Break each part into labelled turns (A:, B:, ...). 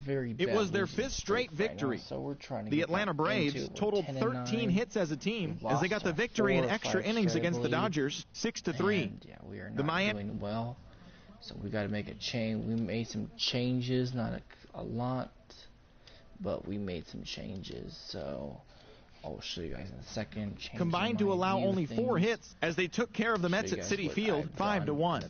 A: very bad.
B: It was their 5th straight victory.
A: Right now, so we're trying to
B: the Atlanta Braves totaled 13 hits as a team as they got the victory in extra innings against the Dodgers, 6-3.
A: Yeah, we are not doing well. So we got to make a change. We made some changes, not a lot, but we made some changes. So I'll show you guys in a second.
B: Combined to allow only 4 hits as they took care of the Mets at Citi Field, 5-1.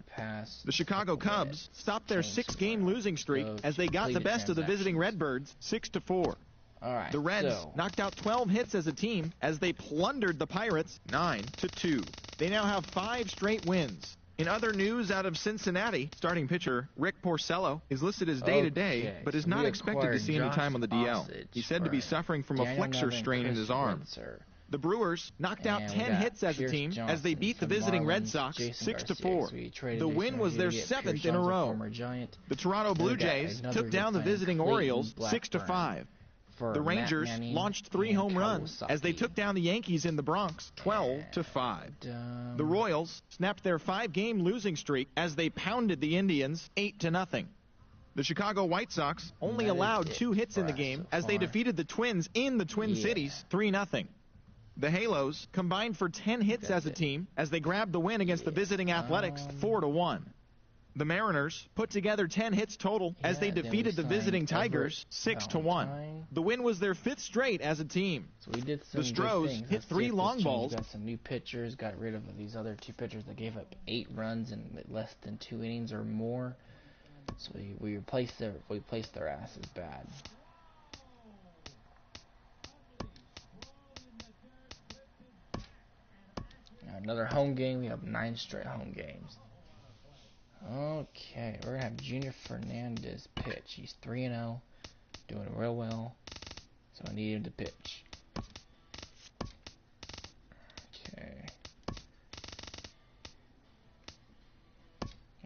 B: The Chicago Cubs stopped their 6-game losing streak as they got the best of the visiting Redbirds, 6-4.
A: Alright,
B: the Reds knocked out 12 hits as a team as they plundered the Pirates, 9-2. They now have 5 straight wins. In other news out of Cincinnati, starting pitcher Rick Porcello is listed as day-to-day, but is not expected to see any time on the DL. He's said to be suffering from a flexor strain in his arm. The Brewers knocked out 10 hits as a team as they beat the visiting Red Sox 6-4. The win was their 7th in a row. The Toronto Blue Jays took down the visiting Orioles 6-5. The Rangers launched 3 home runs as they took down the Yankees in the Bronx 12-5. The Royals snapped their 5-game losing streak as they pounded the Indians 8-0. The Chicago White Sox only allowed 2 hits in the game as they defeated the Twins in the Twin Cities 3-0. The Halos combined for 10 hits as a team as they grabbed the win against the visiting Athletics 4-1. The Mariners put together 10 hits total as they defeated the visiting Tigers 6-1. The win was their 5th straight as a team.
A: So we did some
B: the Stros hit 3 long balls.
A: Got some new pitchers, got rid of these other 2 pitchers that gave up 8 runs in less than 2 innings or more. So we replaced their asses bad. Now another home game. We have 9 straight home games. Okay, we're going to have Junior Fernandez pitch. He's 3-0, doing real well, so I need him to pitch. Okay.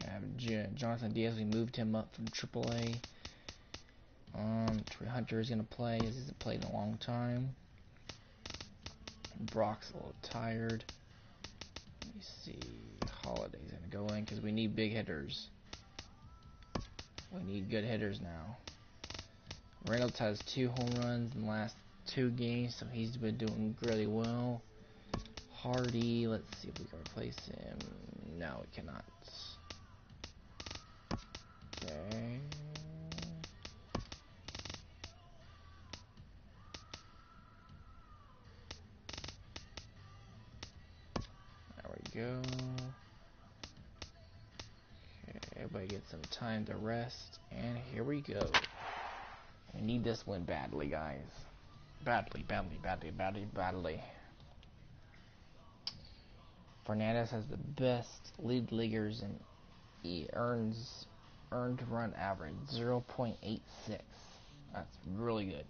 A: I have Jonathan Diaz. We moved him up from AAA. Trey Hunter is going to play. He hasn't played in a long time. Brock's a little tired. Let me see. Holiday's going to go in because we need big hitters. We need good hitters now. Reynolds has 2 home runs in the last 2 games, so he's been doing really well. Hardy, let's see if we can replace him. No, we cannot. Okay. There we go. Everybody get some time to rest, and here we go. We need this win badly, guys. Badly. Fernandez has the best lead leaguers, and he earned run average 0.86. That's really good.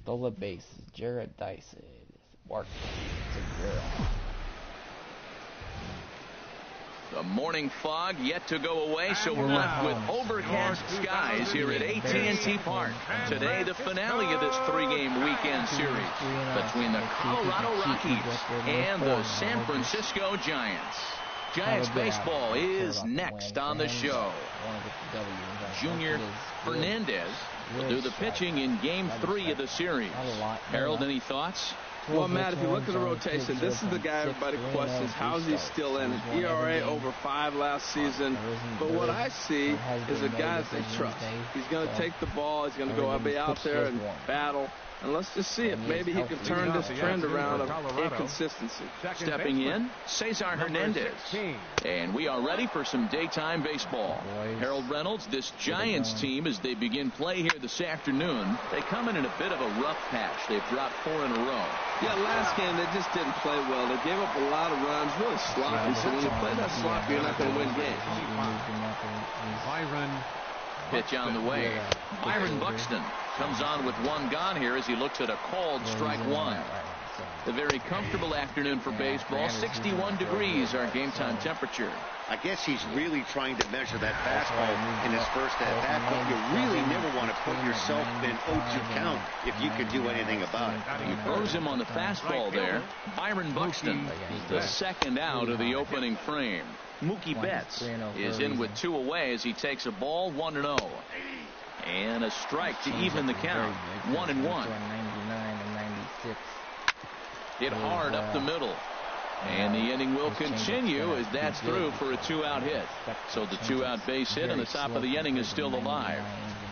A: Stole the bases. Jared Dyson. Mark Segura.
C: The morning fog yet to go away, so we're left with overcast skies here at AT&T Park. Today, the finale of this 3-game weekend series between the Colorado Rockies and the San Francisco Giants. Giants baseball is next on the show. Junior Fernandez will do the pitching in Game 3 of the series. Harold, any thoughts?
D: Well, Matt, if you look at the rotation, this is the guy everybody questions. How's he still in it? ERA over 5 last season. But what I see is a guy that they trust. He's going to take the ball. He's going to go be out there and battle. And let's just see if maybe he can turn this trend around of inconsistency.
C: Stepping in, Cesar Hernandez. And we are ready for some daytime baseball. Harold Reynolds, this Giants team, as they begin play here this afternoon, they come in a bit of a rough patch. They've dropped 4 in a row.
D: Yeah, last game they just didn't play well. They gave up a lot of runs, really sloppy. So when you play that sloppy, you're not going to win games.
C: Pitch on the way. Byron Buxton comes on with 1 gone here as he looks at a called strike 1. A very comfortable afternoon for baseball. 61 degrees our game time temperature.
E: I guess he's really trying to measure that fastball in his first at-bat, but you really never want to put yourself in 0-2 count if you can do anything about it.
C: He throws him on the fastball there. Byron Buxton is the second out of the opening frame. Mookie Betts is in with 2 away as he takes a ball 1-0. And a strike to even the count. 1-1.
A: 99 and 96.
C: Hit hard up the middle. And the inning will continue as that's through for a 2-out hit. So the 2-out base hit on the top of the inning is still alive.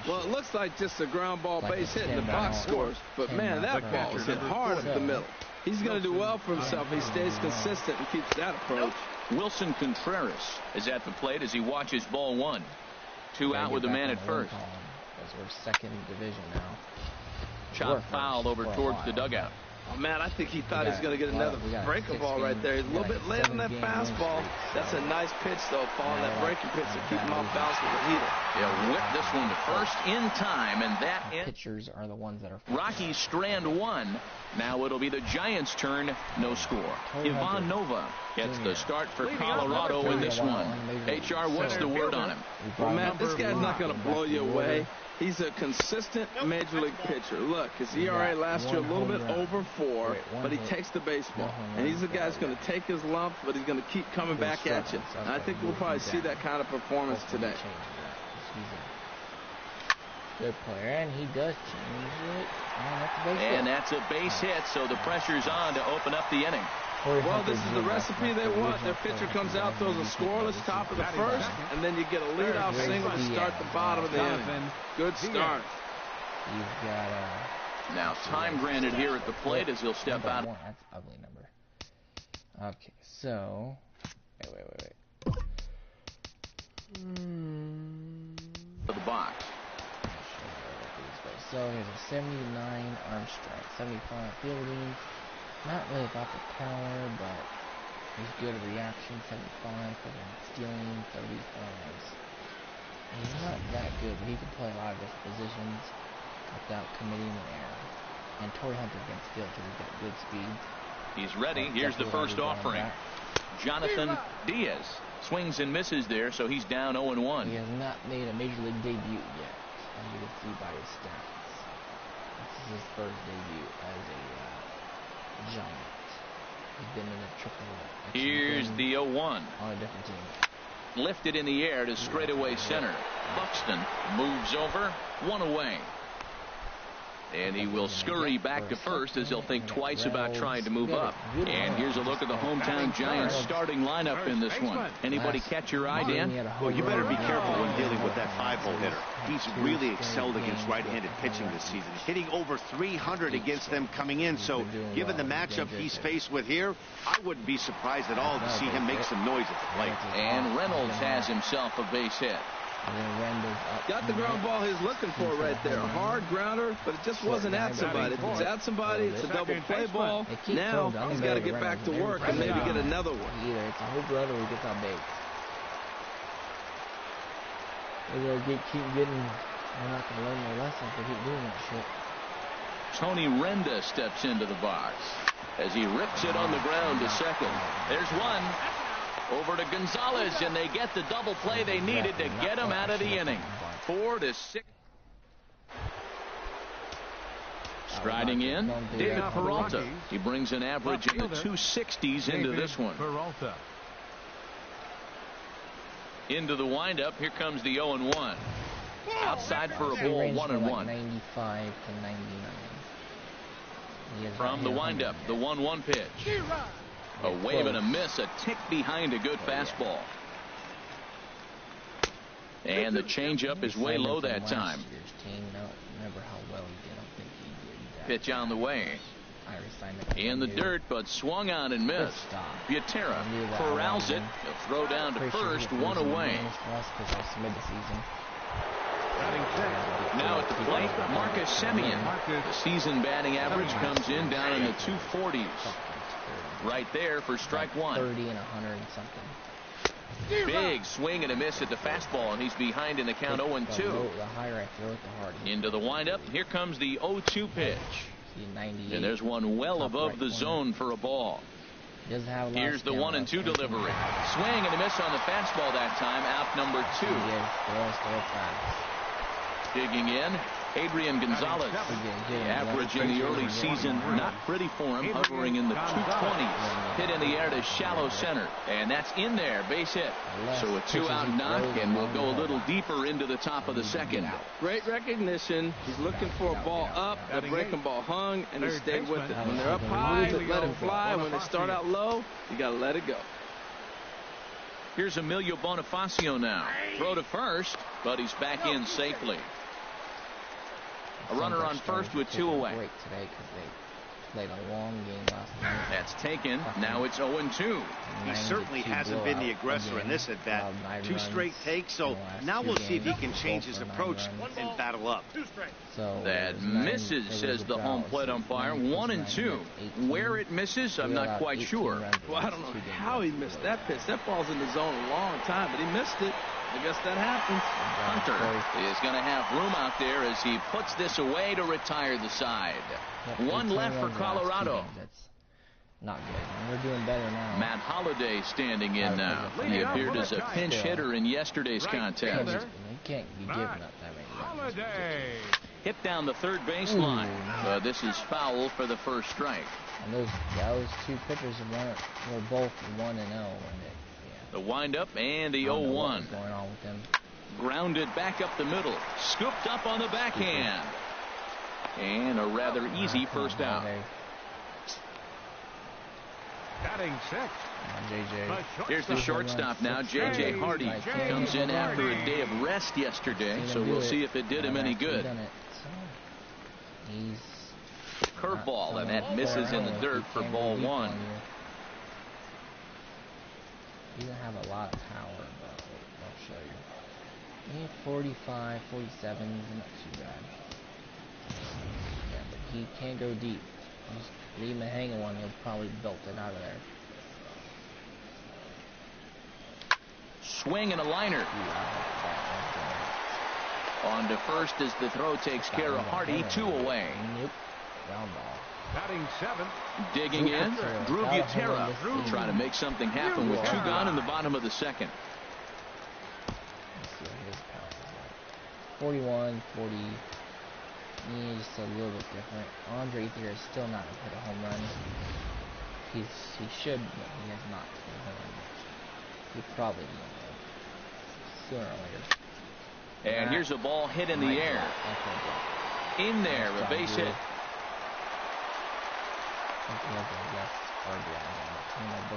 D: Well, it looks like just a ground ball base hit and the box scores. But, man, that ball was hit hard up the middle. He's going to do well for himself if he stays consistent and keeps that approach.
C: Wilson Contreras is at the plate as he watches ball 1. 2 out with the man at first.
A: Because we're second division now.
C: Chop foul over towards the dugout.
D: Oh, man, I think he thought he was going to get another breaking ball right there. He's a little bit late on that fastball. That's a nice pitch, though, following that breaking pitch to keep him off balance with the heater.
C: He'll whip this one to first in time, and that
A: pitchers are the ones that are.
C: Rockies strand 1. Now it'll be the Giants' turn. No score. Ivan Nova gets the start for Colorado in this one. HR, what's the word on him?
D: Well, Matt, this guy's not going to blow you away. He's a consistent major league pitcher. Look, his ERA last year a little bit over 4, but he takes the baseball. And he's the guy that's going to take his lumps, but he's going to keep coming back at you. And I think we'll probably see that kind of performance today.
A: Good player, and he does change it.
C: And that's a base hit, so the pressure's on to open up the inning.
D: Well, this is the recipe they want. Their pitcher comes out, throws a scoreless top of the first, and then you get a leadoff single to start the bottom of the inning. Good start.
A: He's got
C: now time granted here at the plate as he'll step out.
A: That's an ugly number. Okay, so wait.
C: For the box.
A: So here's a 79 arm strike, 75 fielding. Not really about the power, but he's good at reaction, 75, stealing, 35s. He's not that good, but he can play a lot of different positions without committing an error. And Torrey Hunter against field, because he's got good speed.
C: He's ready. Here's the first offering. Jonathan Diaz swings and misses there, so he's down 0-1.
A: He has not made a major league debut yet, as you can see by his stats. This is his first debut as a Giant. He's been in a triple.
C: Here's the 0-1.
A: On a different team.
C: Lifted in the air to straightaway center. Buxton moves over, 1 away. And he will scurry back to first as he'll think twice about trying to move up. And here's a look at the hometown Giants starting lineup in this one. Anybody catch your eye, Dan?
E: Well, you better be careful when dealing with that 5-hole hitter. He's really excelled against right-handed pitching this season, hitting over 300 against them coming in. So given the matchup he's faced with here, I wouldn't be surprised at all to see him make some noise at the plate.
C: And Reynolds has himself a base hit.
D: Got the ground ball he's looking for right there. A hard grounder, but it just wasn't at somebody. If it's at somebody, it's a double play ball. Now he's got to get back to work and maybe get another one.
A: Either it's a whole brother or he gets out big. They're going to keep getting. They're not going to learn their lesson if they keep doing that shit.
C: Tony Renda steps into the box as he rips it on the ground to second. There's one. Over to Gonzalez, and they get the double play they needed to get him out of the inning. 4-6. Striding in, David Peralta. He brings an average in the 260s into this one. Into the windup. Here comes the 0-1. Outside for a ball, 1-1.
A: 95 to 99.
C: From the windup, the 1-1 pitch. A wave and a miss, a tick behind a good fastball. And the changeup is way low that time. Pitch on the way. In the dirt, but swung on and missed. Butera corrals it. He'll throw down to first, 1 away. Now at the plate, Marcus Semien. The season batting average comes in down in the 240s. Right there for strike 1.
A: 30 and 100 and something.
C: Big swing and a miss at the fastball, and he's behind in the count 0-2.
A: The higher I throw it, the harder.
C: Into the windup. Here comes the 0-2 pitch. And there's one well above the zone for a ball. Here's the 1-2 delivery. Swing and a miss on the fastball that time. Out number 2. Digging in, Adrian Gonzalez. Average in the early season, not pretty for him, hovering in the 220s. Hit in the air to shallow center, and that's in there, base hit. So a 2-out knock, and we'll go a little deeper into the top of the second.
D: Great recognition. He's looking for a ball up. The breaking ball hung, and he stayed with it. When they're up high, let it fly. When they start out low, you got to let it go.
C: Here's Emilio Bonifacio now. Throw to first, but he's back in safely. A runner on first with 2 away.
A: Today because they played a long game last night.
C: That's taken. Now it's 0-2.
E: He certainly hasn't been the aggressor in this at bat. 2 straight takes, so now we'll see if he can change his approach and battle up.
A: So
C: that misses, says the home plate umpire. 1-2. Where it misses, I'm not quite sure.
D: Well, I don't know how he missed that pitch. That ball's in the zone a long time, but he missed it. I guess that happens.
C: Hunter is going to have room out there as he puts this away to retire the side. One left for Colorado.
A: That's not good. We're doing better now.
C: Matt Holliday standing in now. He appeared as a pinch hitter in yesterday's contest.
A: You can't be giving up that many runs.
C: Hit down the third baseline. This is foul for the first strike.
A: And those 2 pitchers were both 1-0.
C: The windup and the 0-1.
A: Going on with them.
C: Grounded back up the middle. Scooped up on the backhand. And a rather easy first out.
F: Batting 6.
C: Here's the shortstop now. J.J. Hardy comes in after a day of rest yesterday, so we'll see if it did him any good. Curveball, and that misses in the dirt for ball 1.
A: He doesn't have a lot of power, but I'll show you. He had 45, 47, not too bad. Yeah, but he can't go deep. Just leave him hanging one, he'll probably belt it out of there.
C: Swing and a liner. On to first as the throw takes care of Hardy. 2 away.
A: Nope. Ground ball.
F: Batting 7.
C: Digging in, Drew Butera will try to make something happen with 2 gone in the bottom of the second.
A: Let's see what his power is like. 41, 40. Yeah, just a little bit different. Andre Ethier is still not hit a home run. He should, but he has not hit a home run. He probably will. Sooner or later.
C: And here's a ball hit in the air. In there, a base hit.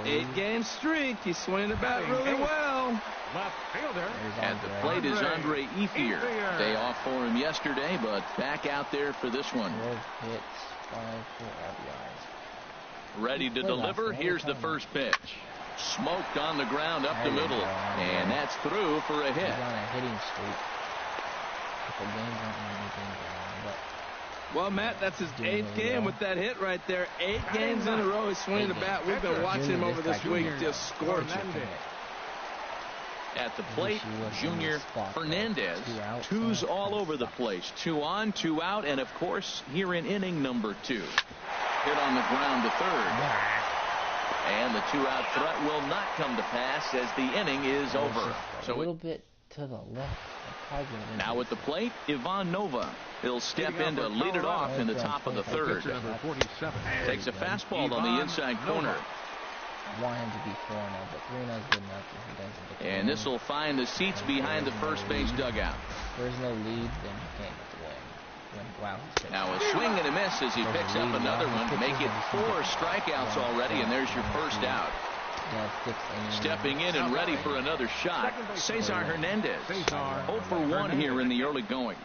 D: Eight game streak. He's swinging the bat really well.
F: Left fielder.
C: At the plate is Andre Ethier. Day off for him yesterday, but back out there for this one.
A: 12 hits, 5 RBIs.
C: Ready to deliver. Here's the first pitch. Smoked on the ground up the middle, and that's through for a hit.
A: He's on a hitting streak. Couple games aren't anything, but
D: well, Matt, that's his 8th game with that hit right there. 8 games in a row he's swinging the bat. We've been watching him over this week just scorch it.
C: At the plate, Junior Fernandez. 2's all over the place. 2 on, 2 out, and of course, here in inning number 2. Hit on the ground to third. And the 2-out threat will not come to pass as the inning is over.
A: So a little bit to the left.
C: Now at the plate, Ivan Nova. He'll step in to lead it off in the top of the third. Takes a fastball on the inside corner.
A: I want him to be 4-0, but 3-0 is good enough if he doesn't get.
C: And this will find the seats behind the first base dugout.
A: If there's no lead, then he can't get the win. Wow.
C: Now a swing and a miss as he picks up another one. Make it 4 strikeouts already, and there's your first out. Stepping in and ready for another shot, Cesar Hernandez. 0 for 1 here in the early going.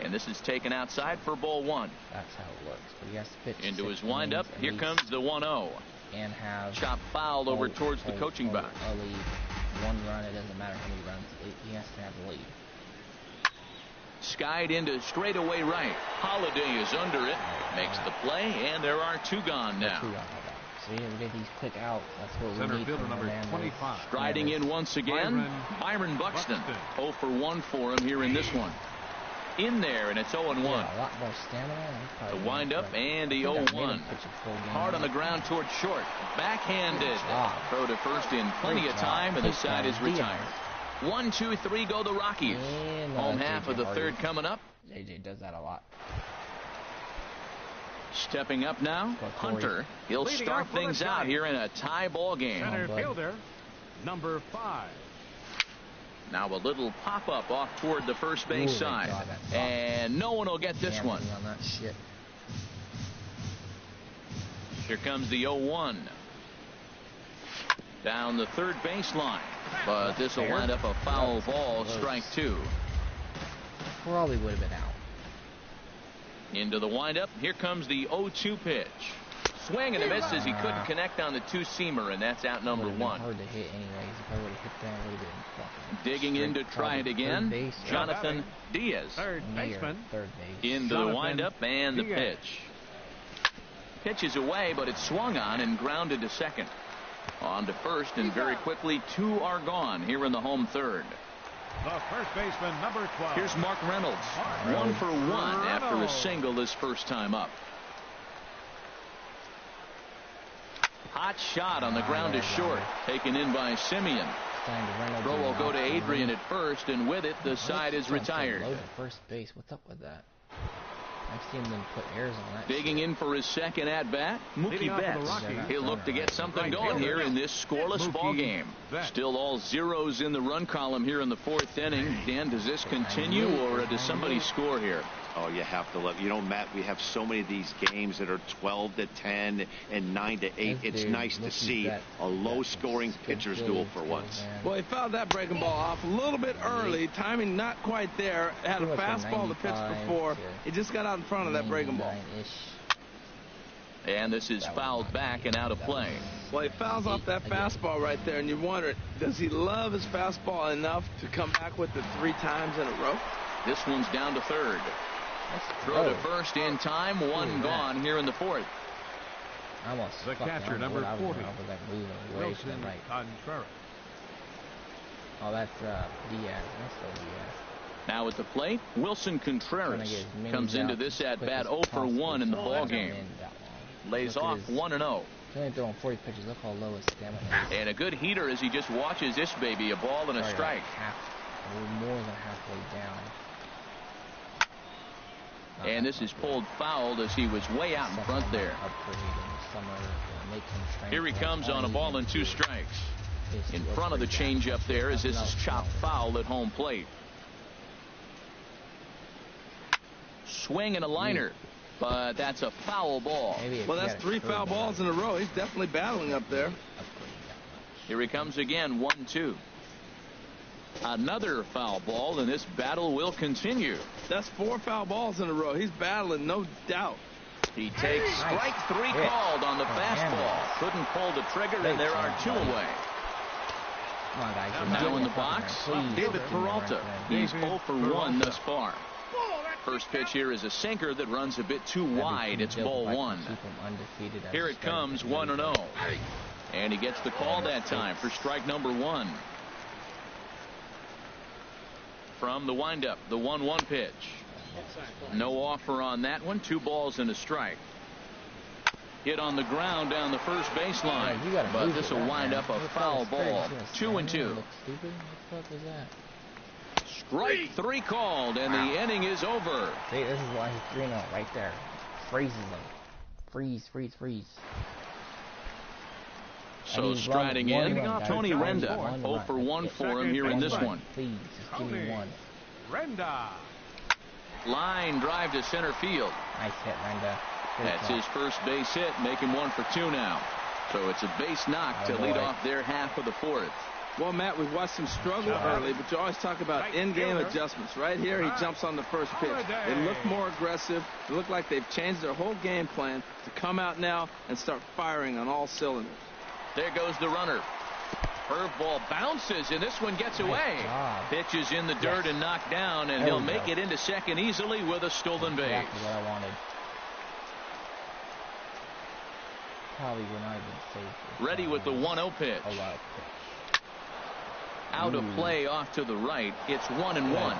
C: And this is taken outside for ball 1.
A: That's how it works. But he has to pitch
C: into his windup. Here comes the 1-0.
A: And have
C: chop fouled over towards the coaching box.
A: A lead. 1 run, it doesn't matter how many runs. He has to have a lead.
C: Skied into straightaway right. Holliday is under it. Makes the play, and there are 2 gone now.
A: So you get these quick out. That's what we need.
F: Fielder number 25.
C: Striding in once again, Byron Buxton. 0 for 1 for him here in this one. In there, and it's 0-1.
A: Yeah, a lot more stamina.
C: The windup and the 0-1. Hard on the ground towards short. Backhanded. Throw to first in plenty of time, and the side is retired. 1, 2, 3 go the Rockies. Home half of the third coming up.
A: JJ does that a lot.
C: Stepping up now, Hunter. He'll start things out here in a tie ball game.
F: Center fielder, number 5.
C: Now a little pop-up off toward the first base side. And no one will get this one.
A: On that shit.
C: Here comes the 0-1. Down the third baseline. But this will wind up a foul ball, strike 2.
A: Probably would have been out.
C: Into the windup. Here comes the 0-2 pitch. Swing and a miss as he couldn't connect on the two-seamer, and that's out number 1.
A: Hard to hit anyways. If I would have hit that, it would have been fucking
C: digging in to try it again. Jonathan Diaz.
F: Third baseman.
A: Third base.
C: Into the windup and the pitch. Pitches away, but it's swung on and grounded to second. On to first, and very quickly 2 are gone here in the home third.
F: The first baseman, number 12.
C: Here's Mark Reynolds. 1 for 1 after a single his first time up. Hot shot on the ground is short. Taken in by Simeon. Throw will go to Adrian at first, and with it, the side is retired.
A: First base. What's up with that? I've seen them put airs on that.
C: Digging in for his second at-bat, Mookie Betts. He'll look to get something going here in this scoreless ball game. Still all zeros in the run column here in the 4th inning. Dan, does this continue, or does somebody score here?
E: Oh, you have to love. You know, Matt, we have so many of these games that are 12-10 and 9-8. It's nice to see a low-scoring pitcher's duel for once.
D: Well, he fouled that breaking ball off a little bit early. Timing not quite there. Had a fastball to pitch before. He just got out in front of that breaking ball.
C: And this is fouled back and out of play.
D: Well, he fouls off that fastball right there, and you wonder, does he love his fastball enough to come back with it 3 times in a row?
C: This one's down to third. Throw to first in time. 1 gone here in the 4th.
F: The catcher, number 40. Wilson Contreras.
A: Oh, that's Diaz. That's still Diaz.
C: Now at the plate, Wilson Contreras comes into this at-bat 0 for 1 in the ball game. Lays off 1-0.
A: He's only throwing 40 pitches. Look how low his stamina is.
C: And a good heater as he just watches this baby, a ball and a strike.
A: More than halfway down.
C: And this is pulled fouled as he was way out in front there. Here he comes on a ball and 2 strikes. In front of the changeup there as this is chopped foul at home plate. Swing and a liner, but that's a foul ball.
D: Well, that's 3 foul balls in a row. He's definitely battling up there.
C: Here he comes again, 1-2. Another foul ball, and this battle will continue.
D: That's 4 foul balls in a row. He's battling, no doubt.
C: He takes strike 3 called on the fastball. Couldn't pull the trigger, and there are 2 away.
A: Come on, guys.
C: Now in the box, David Peralta. He's 0 for 1 thus far. First pitch here is a sinker that runs a bit too wide. It's ball 1. Here it comes, 1-0. And he gets the call that time for strike number 1. From the windup, the 1-1 pitch. No offer on that one. 2 balls and a strike. Hit on the ground down the first baseline. But this will wind up a foul ball. 2-2. Strike 3 called, and the inning is over.
A: See, this is why he's 3-0 right there. Freezes them. Freeze, freeze, freeze.
C: So striding in, Tony Renda. 0 for 1 for him here in this one.
A: Please, just give me 1.
F: Renda.
C: Line drive to center field.
A: Nice hit, Renda.
C: That's his first base hit, making 1 for 2 now. So it's a base knock to lead off their half of the 4th.
D: Well, Matt, we've watched him struggle early, but you always talk about in-game adjustments. Right here, he jumps on the first pitch. They look more aggressive. They look like they've changed their whole game plan to come out now and start firing on all cylinders.
C: There goes the runner. Curveball bounces, and this one gets away. Pitch is in the dirt and knocked down, and he'll make it into second easily with a stolen base.
A: Exactly what I wanted. Probably would not even safe.
C: Ready with the 1-0 pitch. Out of play off to the right. It's 1-1.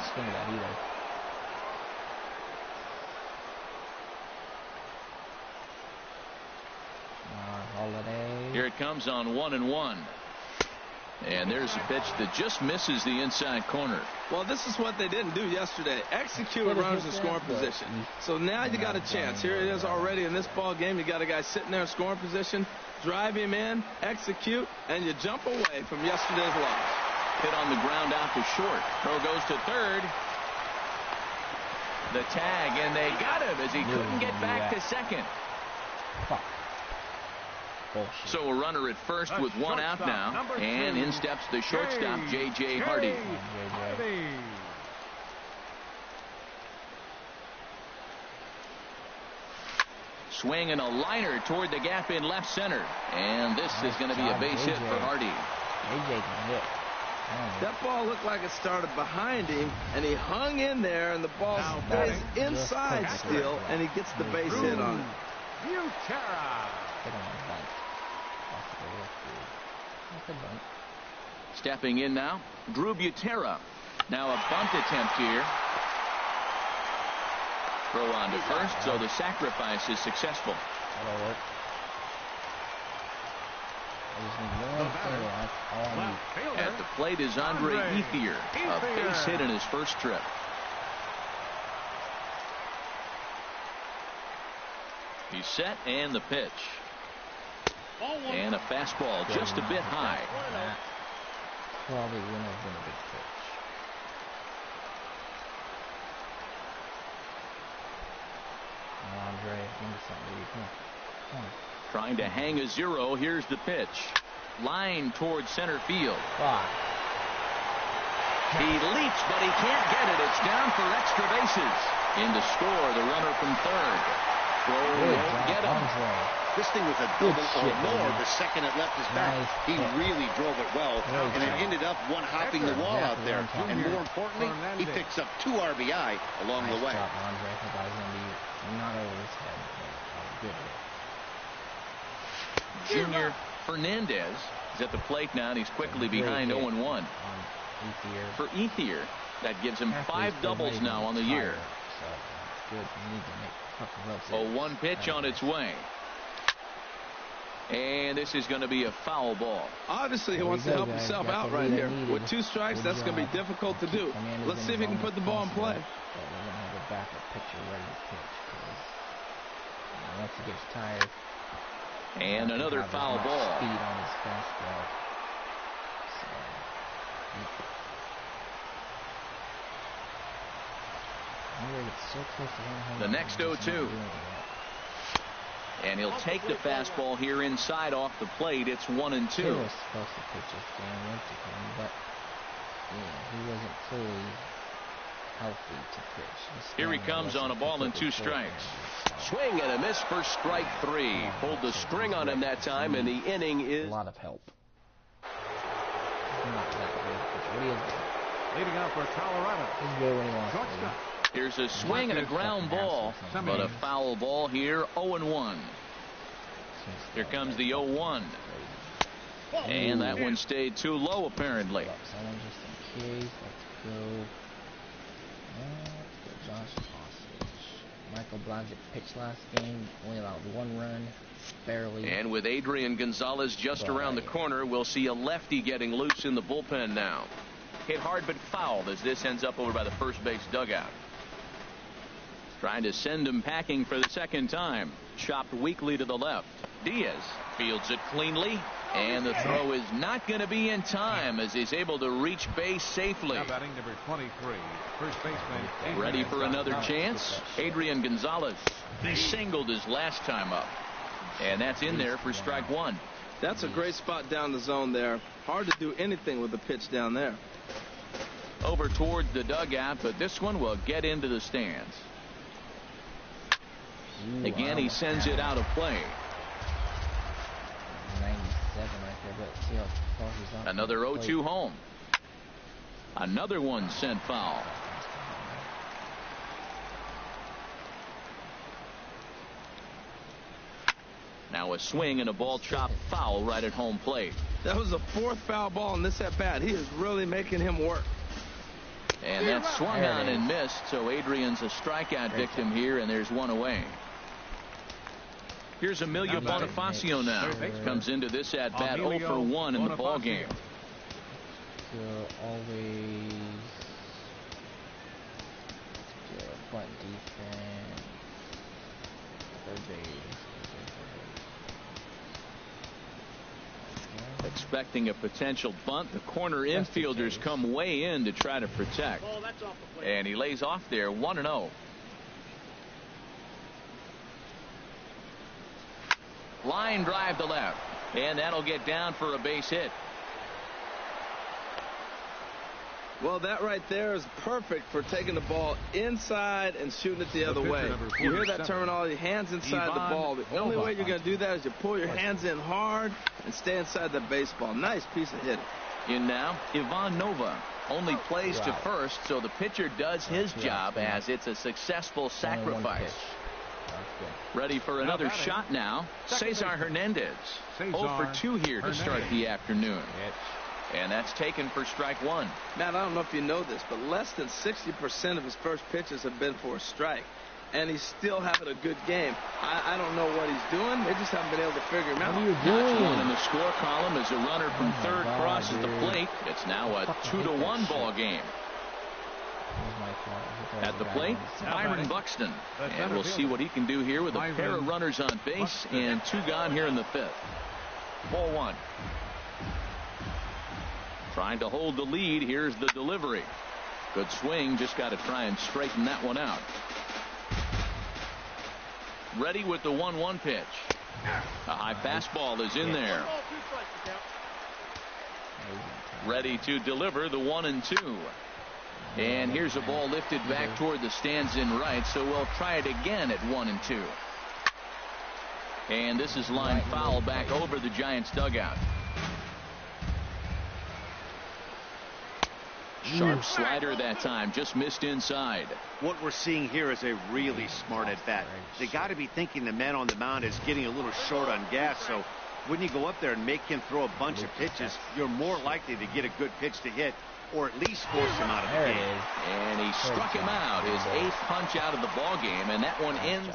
A: Holiday.
C: Here it comes on 1-1. And there's a pitch that just misses the inside corner.
D: Well, this is what they didn't do yesterday. Execute runners in scoring position. So now you got a chance. Here it is already in this ball game. You got a guy sitting there in scoring position. Drive him in, execute, and you jump away from yesterday's loss.
C: Hit on the ground out to short. Throw goes to third. The tag, and they got him as he couldn't get back to second.
A: Fuck. Bullshit.
C: So a runner at first with one out now, and in steps the shortstop, J.J. Hardy. Swing and a liner toward the gap in left center, and this is going to be a base hit for Hardy.
A: J.J. can hit.
D: That ball looked like it started behind him, and he hung in there, and the ball stays inside still, and he gets the base hit on it.
C: Stepping in now, Drew Butera. Now a bunt attempt here. Throw on to first, so the sacrifice is successful.
A: That'll work.
C: At the plate is Andre Ethier, a base hit in his first trip. He's set, and the pitch. And a fastball just a bit high.
A: That probably wouldn't have been a big pitch. Andre, give me something. Come on.
C: Trying to hang a zero. Here's the pitch. Line towards center field.
A: Fuck.
C: He leaps, but he can't get it. It's down for extra bases. In to score, the runner from third. Won't get him.
E: This thing was a double or more the second it left his back. He really drove it well, and it ended up one-hopping the wall out there. And more importantly, he picks up 2 RBI along the way.
A: Andre, I thought I was going to be not over his head. Good hit.
C: Junior Fernandez is at the plate now, and he's quickly behind 0-1. For Ethier, that gives him 5 doubles now on the year.
A: So, good. You need to make
C: 0-1 pitch on its way. And this is going to be a foul ball.
D: Obviously, he wants to help himself out right here. With 2 strikes, that's going to be difficult to do. Let's see if he can put the ball in play.
A: We're going to have a backup pitcher ready to pitch. Once he gets tired.
C: And another foul ball.
A: Speed on his fastball.
C: The next 0-2. And he'll take the fastball here inside off the plate. It's 1-2.
A: He was supposed to pitch his game into him, but he wasn't fully healthy to pitch.
C: Here he comes on a ball and 2 strikes.
G: Swing and a miss for strike 3. Pulled the string on him that time, and the inning is
A: a lot of help. Not that good. What do you think?
F: Leading out for Colorado.
A: He's good when he wants to.
C: Here's a swing and a ground ball, but a foul ball here, 0-1. Here comes the 0-1. And that one stayed too low, apparently.
A: Someone just in case. Let's go. Josh Hostage. Michael Blodgett pitched last game, only allowed 1 run, barely.
C: And with Adrian Gonzalez just around the corner, we'll see a lefty getting loose in the bullpen now. Hit hard but fouled as this ends up over by the first base dugout. Trying to send him packing for the second time. Chopped weakly to the left. Diaz fields it cleanly, and the throw is not going to be in time as he's able to reach base safely.
F: Now batting number 23, first baseman.
C: Ready for another chance? Adrian Gonzalez. He singled his last time up, and that's in there for strike 1.
D: That's a great spot down the zone there. Hard to do anything with the pitch down there.
C: Over towards the dugout, but this one will get into the stands. Again, he sends it out of play.
A: 97 right there, but see how far he's off.
C: Another 0-2 home. Another one sent foul. Now a swing and a ball chopped foul right at home plate.
D: That was the 4th foul ball in this at bat. He is really making him work.
C: And that swung on and missed, so Adrian's a strikeout victim here, and there's 1 away. Here's Emilio Bonifacio now. Comes into this at bat 0 for 1 in the ball game.
A: still always bunt defense. Third base.
C: Expecting a potential bunt. The corner infielders come way in to try to protect. And he lays off there 1-0. Line drive to left. And that'll get down for a base hit.
D: Well, that right there is perfect for taking the ball inside and shooting it the other way. You hear that terminology, hands inside the ball. The only way you're going to do that is you pull your hands in hard and stay inside the baseball. Nice piece of hitting.
C: In now, Ivan Nova only plays to first, so the pitcher does his job as it's a successful sacrifice. Ready for another shot now. Cesar Hernandez. 0 for 2 here to start the afternoon. And that's taken for strike one.
D: Matt, I don't know if you know this, but less than 60% of his first pitches have been for a strike. And he's still having a good game. I don't know what he's doing. They just haven't been able to figure him out.
C: Notch one in the score column as a runner from third crosses the plate. It's now a 2-1 ball game. At the plate, Byron Buxton. And we'll see what he can do here with a pair of runners on base and 2 gone here in the 5th. Ball 1. Trying to hold the lead. Here's the delivery. Good swing. Just got to try and straighten that one out. Ready with the 1-1 pitch. A high fastball is in there. Ready to deliver the 1-2. And here's a ball lifted back toward the stands in right, so we'll try it again at 1-2. And this is line foul back over the Giants dugout. Sharp slider that time, just missed inside.
E: What we're seeing here is a really smart at bat. They got to be thinking the man on the mound is getting a little short on gas, so when you go up there and make him throw a bunch of pitches, you're more likely to get a good pitch to hit, or at least force him out of the game.
C: And he struck him out, his 8th punch out of the ball game, and that one ends.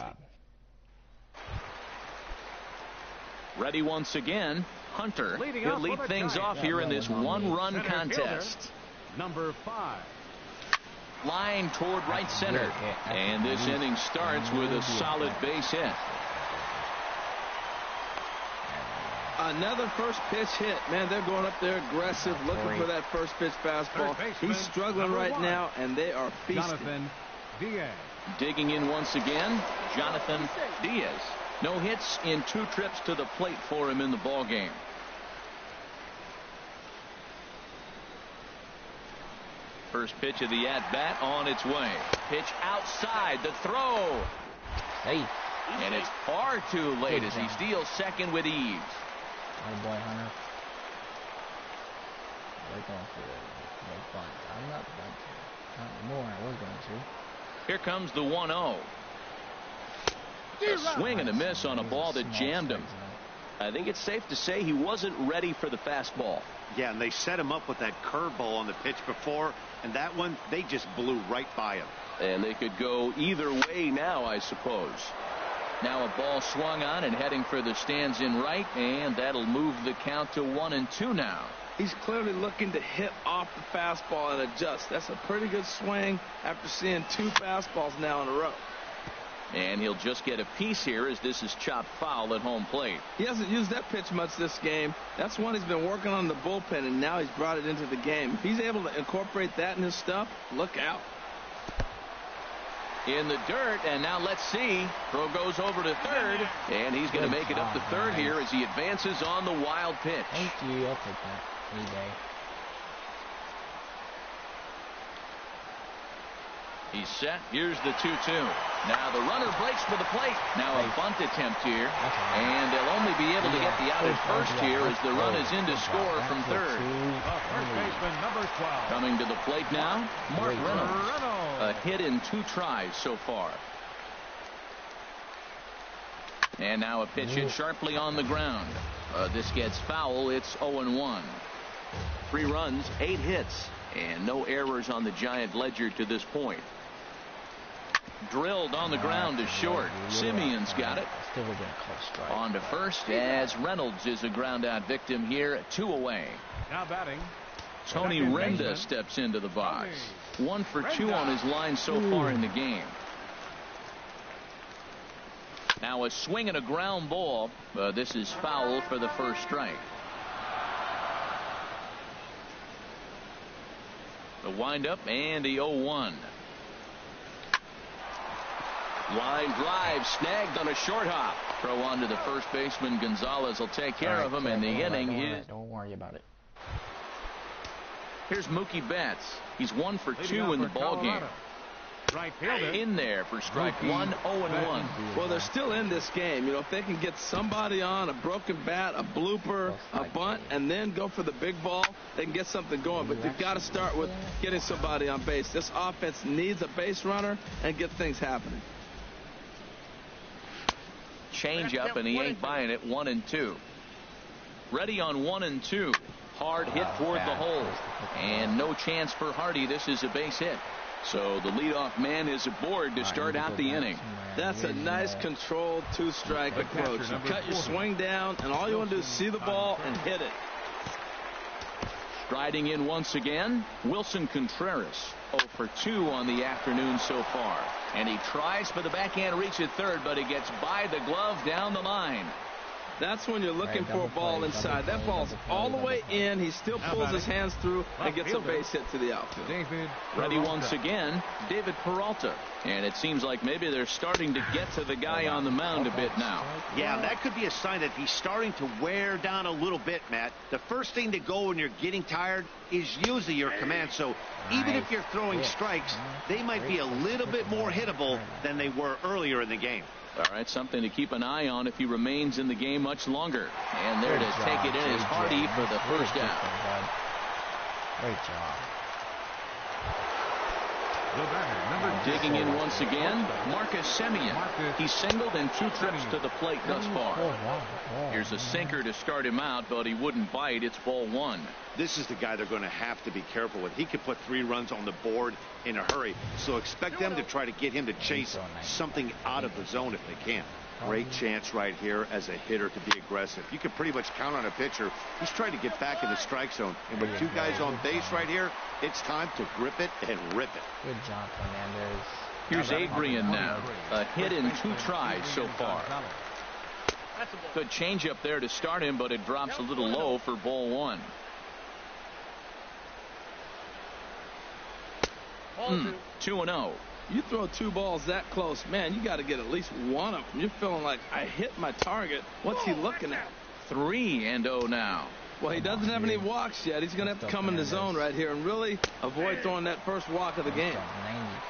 C: Ready once again, Hunter. He'll lead things off here in this 1-run contest.
F: Number 5.
C: Line toward right center. And this inning starts with a solid base hit.
D: Another first pitch hit. Man, they're going up there aggressive, looking for that first pitch fastball. He's struggling right now, and they are feasting.
F: Jonathan Diaz.
C: Digging in once again, Jonathan Diaz. No hits in 2 trips to the plate for him in the ball game. First pitch of the at-bat on its way. Pitch outside, the throw.
A: Hey.
C: And it's far too late as he steals second with ease.
A: Oh boy, Hunter. They're going for the bunt. I'm not bunting. Not anymore. I was going to.
C: Here comes the 1-0. A swing and a miss on a ball that jammed him. I think it's safe to say he wasn't ready for the fastball.
E: Yeah, and they set him up with that curveball on the pitch before, and that one, they just blew right by him.
C: And they could go either way now, I suppose. Now a ball swung on and heading for the stands in right, and that'll move the count to 1-2 now.
D: He's clearly looking to hit off the fastball and adjust. That's a pretty good swing after seeing 2 fastballs now in a row.
C: And he'll just get a piece here as this is chopped foul at home plate.
D: He hasn't used that pitch much this game. That's one he's been working on in the bullpen, and now he's brought it into the game. If he's able to incorporate that in his stuff, look out.
C: In the dirt, and now let's see. Throw goes over to third, and he's going to make it up to third here as he advances on the wild pitch.
A: Thank you. I'll take that any day.
C: He's set. Here's the 2-2. Now the runner breaks for the plate. Now a bunt attempt here. And they'll only be able to get the out at first here as the run is in to score from third.
F: First baseman, number 12.
C: Coming to the plate now, Mark Reynolds. A hit in 2 tries so far. And now a pitch hit sharply on the ground. This gets foul. It's 0-1. 3 runs, 8 hits, and no errors on the Giant ledger to this point. Drilled on the ground to short. Simeon's got it. On to first as Reynolds is a ground out victim here. 2 away.
F: Now batting,
C: Tony Renda steps into the box. 1 for 2 on his line so far in the game. Now a swing and a ground ball. This is foul for the first strike. The windup and the 0-1. Line drive snagged on a short hop. Throw on to the first baseman. Gonzalez will take care of him, and the inning is.
A: Don't worry about it.
C: Here's Mookie Betts. He's 1 for 2 in the ball game.
F: Right fielder.
C: In there for strike 1, 0-1.
D: Well, they're still in this game. You know, if they can get somebody on, a broken bat, a blooper, a bunt, and then go for the big ball, they can get something going. But they've got to start with getting somebody on base. This offense needs a base runner and get things happening.
C: Change up, and he ain't buying it. 1-2. Ready on 1-2. Hard hit toward the hole. And no chance for Hardy. This is a base hit. So the leadoff man is aboard to start out the inning.
D: That's a nice controlled 2-strike approach. You cut your swing down, and all you want to do is see the ball and hit it.
C: Striding in once again, Wilson Contreras. 0 for 2 on the afternoon so far. And he tries for the backhand reach at third, but he gets by the glove down the line.
D: That's when you're looking for a ball inside. That ball's all the way in. He still pulls his hands through and gets a base hit to the outfield.
C: Ready once again, David Peralta. And it seems like maybe they're starting to get to the guy on the mound a bit now.
E: Yeah, that could be a sign that he's starting to wear down a little bit, Matt. The first thing to go when you're getting tired is usually your command. So even if you're throwing strikes, they might be a little bit more hittable than they were earlier in the game.
C: All right, something to keep an eye on if he remains in the game much longer. And there to take it in is Hardy for the first out.
A: Great job.
C: Digging in once again, Marcus Semien. He's singled in 2 trips to the plate thus far. Here's a sinker to start him out, but he wouldn't bite. It's ball 1.
E: This is the guy they're going to have to be careful with. He could put 3 runs on the board in a hurry. So expect them to try to get him to chase something out of the zone if they can. Great chance right here as a hitter to be aggressive. You can pretty much count on a pitcher. He's trying to get back in the strike zone. And with 2 guys on base right here, it's time to grip it and rip it.
A: Good job, Fernandez.
C: Here's Adrian now. A hit in 2 tries so far. Good changeup there to start him, but it drops a little low for ball 1. 2-0.
D: You throw 2 balls that close, man, you got to get at least one of them. You're feeling like, I hit my target. What's he looking at?
C: 3-0 now.
D: Well, he doesn't have any walks yet. He's going to have to come in the zone right here and really avoid throwing that first walk of the game.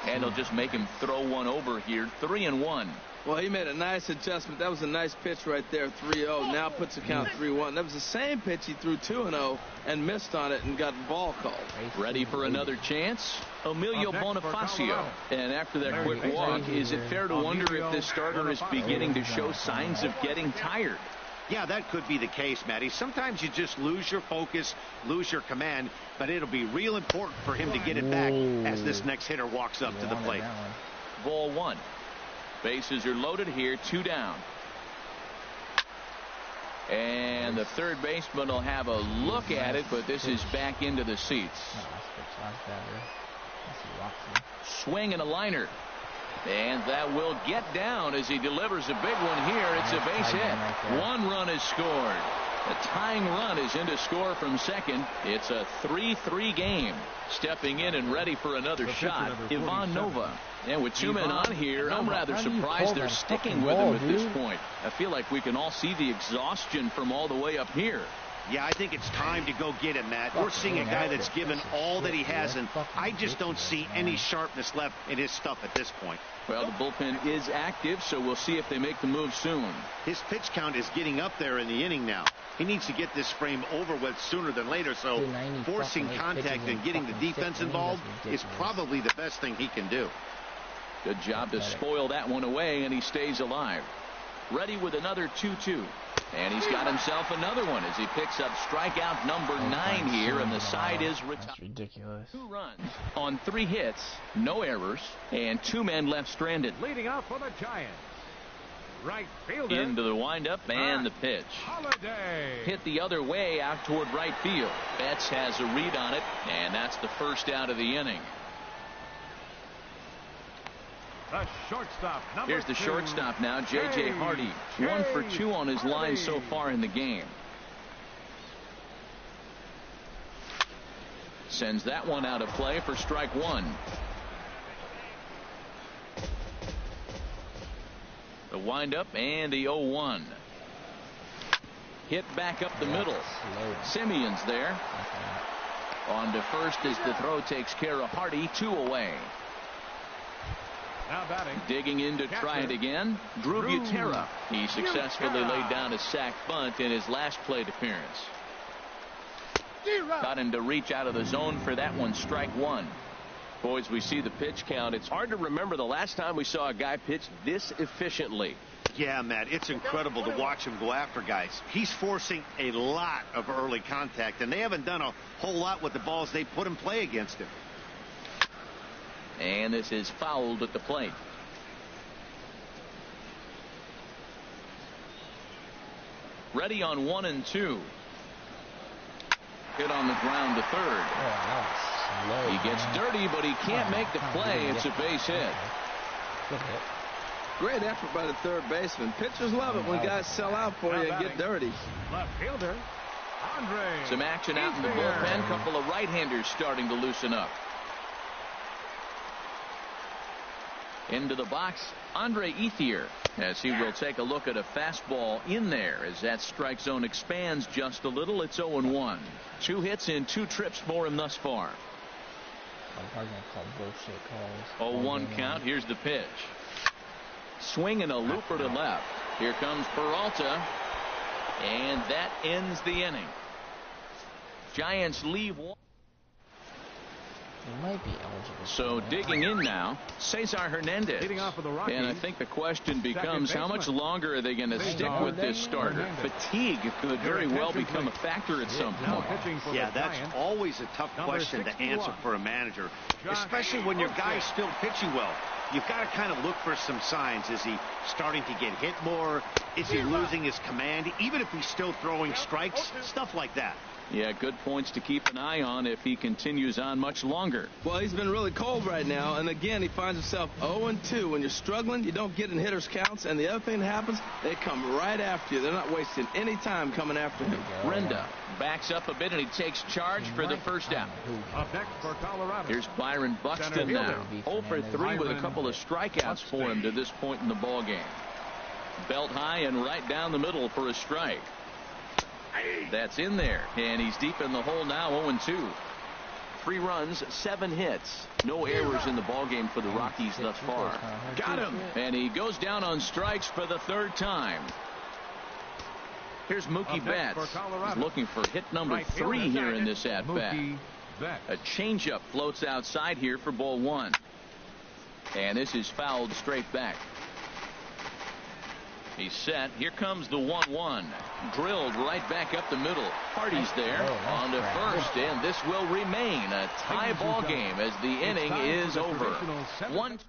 C: And he'll just make him throw one over here. 3-1.
D: Well, he made a nice adjustment. That was a nice pitch right there, 3-0. Now puts the count 3-1. That was the same pitch he threw 2-0 and missed on it and got the ball called.
C: Ready for another chance? Emilio Bonifacio. And after that quick walk, is it fair to wonder if this starter is beginning to show signs of getting tired?
E: Yeah, that could be the case, Matty. Sometimes you just lose your focus, lose your command, but it'll be real important for him to get it back as this next hitter walks up to the plate.
C: Ball 1. Bases are loaded here, 2 down. And the third baseman will have a look at it, but this is back into the seats. Swing and a liner. And that will get down as he delivers a big one here. It's a base hit. 1 run is scored. The tying run is in to score from second. It's a 3-3 game. Stepping in and ready for another shot, Ivan Nova. And with 2 men on here, I'm rather surprised they're sticking with him at this point. I feel like we can all see the exhaustion from all the way up here.
E: Yeah, I think it's time to go get him, Matt. We're seeing a guy that's given all that he has, and I just don't see any sharpness left in his stuff at this point.
C: Well, the bullpen is active, so we'll see if they make the move soon.
E: His pitch count is getting up there in the inning now. He needs to get this frame over with sooner than later, so forcing contact and getting the defense involved is probably the best thing he can do.
C: Good job to spoil that one away, and he stays alive. Ready with another 2-2. And he's got himself another one as he picks up strikeout number 9 here, and the side is retired.
A: That's ridiculous.
C: 2 runs on 3 hits, no errors, and 2 men left stranded.
F: Leading out for the Giants, Right fielder.
C: Into the windup and the pitch.
F: Holiday.
C: Hit the other way out toward right field. Betts has a read on it, and that's the first out of the inning.
F: The shortstop,
C: Here's the shortstop now, J.J. Hardy. 1 for 2 on his line so far in the game. Sends that one out of play for strike one. The windup and the 0-1. Hit back up the middle. Simeon's there. On to first as the throw takes care of Hardy. 2 away.
F: Now batting.
C: Digging in to try it again. Drew Butera. He successfully laid down a sac bunt in his last plate appearance. Got him to reach out of the zone for that one. Strike one. Boys, we see the pitch count. It's
G: Hard to remember the last time we saw a guy pitch this efficiently.
E: Yeah, Matt, it's incredible to watch him go after guys. He's forcing a lot of early contact, and they haven't done a whole lot with the balls they put in play against him.
C: And this is fouled at the plate. Ready on 1 and 2. Hit on the ground to third. He gets dirty, but he can't make the play. It's a base hit.
D: Great effort by the third baseman. Pitchers love it when guys sell out for you and get dirty.
F: Left fielder, Andre.
C: Some action out in the bullpen. Couple of right-handers starting to loosen up. Into the box, Andre Ethier, as he will take a look at a fastball in there as that strike zone expands just a little. It's 0-1. 2 hits in 2 trips for him thus far. 0-1 count. Here's the pitch. Swing and a looper to left. Here comes Peralta, and that ends the inning. Giants leave one.
A: He might be eligible.
C: So digging in now, Cesar Hernandez.
F: Leading off for the Rockies.
C: And I think the question becomes, how much longer are they going to stick with this starter? Fatigue could very well become a factor at some point.
E: Yeah, that's always a tough question to answer for a manager, especially when your guy's still pitching well. You've got to kind of look for some signs. Is he starting to get hit more? Is he losing his command? Even if he's still throwing strikes, stuff like that.
C: Yeah, good points to keep an eye on if he continues on much longer.
D: Well, he's been really cold right now, and again, he finds himself 0-2. When you're struggling, you don't get in hitters' counts, and the other thing that happens, they come right after you. They're not wasting any time coming after him.
C: Renda backs up a bit, and he takes charge for the first out.
F: Up next for Colorado.
C: Here's Byron Buxton now. 0 for 3 with a couple of strikeouts for him to this point in the ball game. Belt high and right down the middle for a strike. That's in there, and he's deep in the hole now. 0-2. 3 runs, 7 hits, no errors in the ball game for the Rockies thus far. Got him, and he goes down on strikes for the 3rd time. Here's Mookie Betts. He's looking for hit number 3 here in this at bat. A changeup floats outside here for ball 1, and this is fouled straight back. He's set. Here comes the 1-1. Drilled right back up the middle. Hardy's there on to first, and this will remain a tie ball game as the inning is over. Juan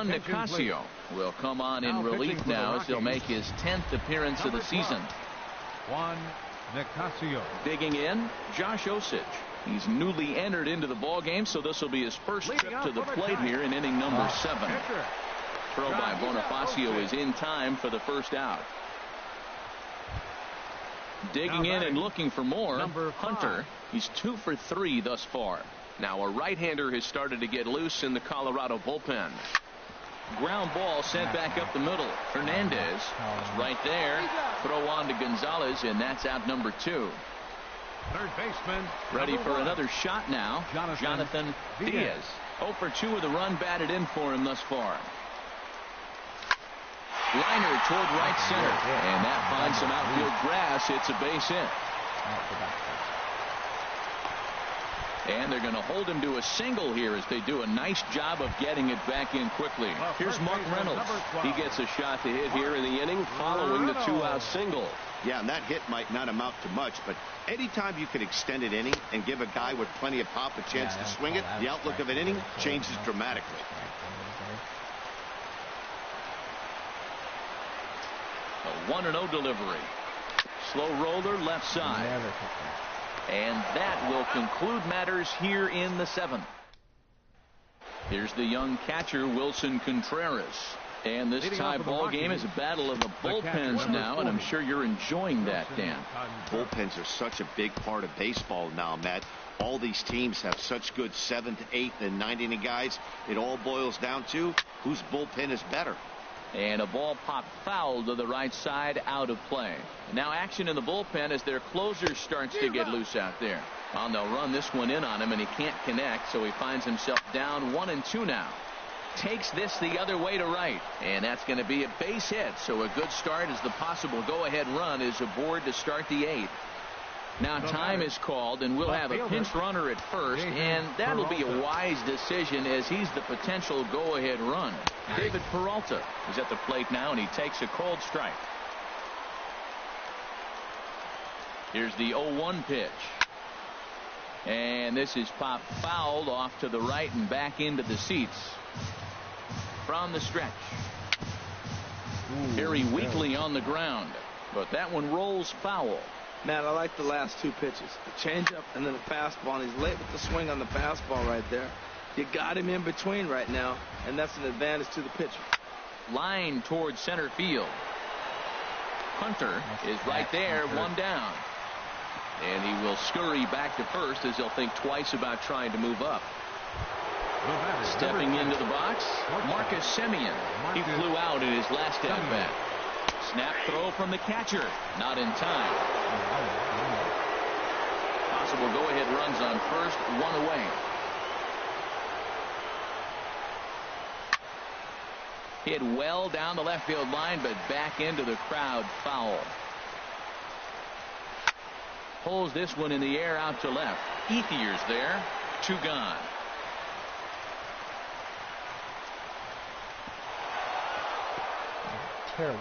C: Nicasio will come on in relief now as he'll make his 10th appearance of the season.
F: Juan Nicasio.
C: Digging in, Josh Osich. He's newly entered into the ball game, so this will be his first trip to the plate here in inning number 7. Throw by Bonifacio is in time for the first out. Digging in and looking for more, Hunter. He's 2 for 3 thus far. Now a right-hander has started to get loose in the Colorado bullpen. Ground ball sent back up the middle. Hernandez is right there. Throw on to Gonzalez, and that's out number 2.
F: Third baseman.
C: Ready for another shot now. Jonathan Diaz. 0 for 2 with a run batted in for him thus far. Liner toward right center, and that finds some outfield grass. It's a base hit. And they're going to hold him to a single here as they do a nice job of getting it back in quickly. Here's Mark Reynolds. He gets a shot to hit here in the inning following the 2-out single.
E: Yeah, and that hit might not amount to much, but anytime you can extend an inning and give a guy with plenty of pop a chance to swing it, the outlook of an inning changes dramatically.
C: 1-0 delivery. Slow roller left side. And that will conclude matters here in the 7th. Here's the young catcher, Wilson Contreras. And this tie ball game is a battle of the bullpens now, and I'm sure you're enjoying that, Dan.
E: Bullpens are such a big part of baseball now, Matt. All these teams have such good 7th, 8th, and 9th inning guys. It all boils down to whose bullpen is better.
C: And a ball popped foul to the right side, out of play. Now action in the bullpen as their closer starts to get loose out there. Well, they'll run this one in on him, and he can't connect, so he finds himself down 1-2 now. Takes this the other way to right, and that's going to be a base hit, so a good start as the possible go-ahead run is aboard to start the 8th. Now time is called, and we'll have a pinch runner at first, and that'll be a wise decision as he's the potential go-ahead run. David Peralta is at the plate now, and he takes a cold strike. Here's the 0-1 pitch. And this is popped fouled off to the right and back into the seats. From the stretch. Very weakly on the ground, but that one rolls foul.
D: Matt, I like the last 2 pitches. The changeup and then the fastball, and he's late with the swing on the fastball right there. You got him in between right now, and that's an advantage to the pitcher.
C: Line towards center field. Hunter is right there, 1 down. And he will scurry back to first as he'll think twice about trying to move up. Stepping into the box, Marcus Semien. He flew out in his last at bat. Snap throw from the catcher. Not in time. Possible go-ahead runs on first, 1 away. Hit well down the left field line, but back into the crowd, foul. Pulls this one in the air out to left. Ethier's there. 2 gone.
A: Terrible.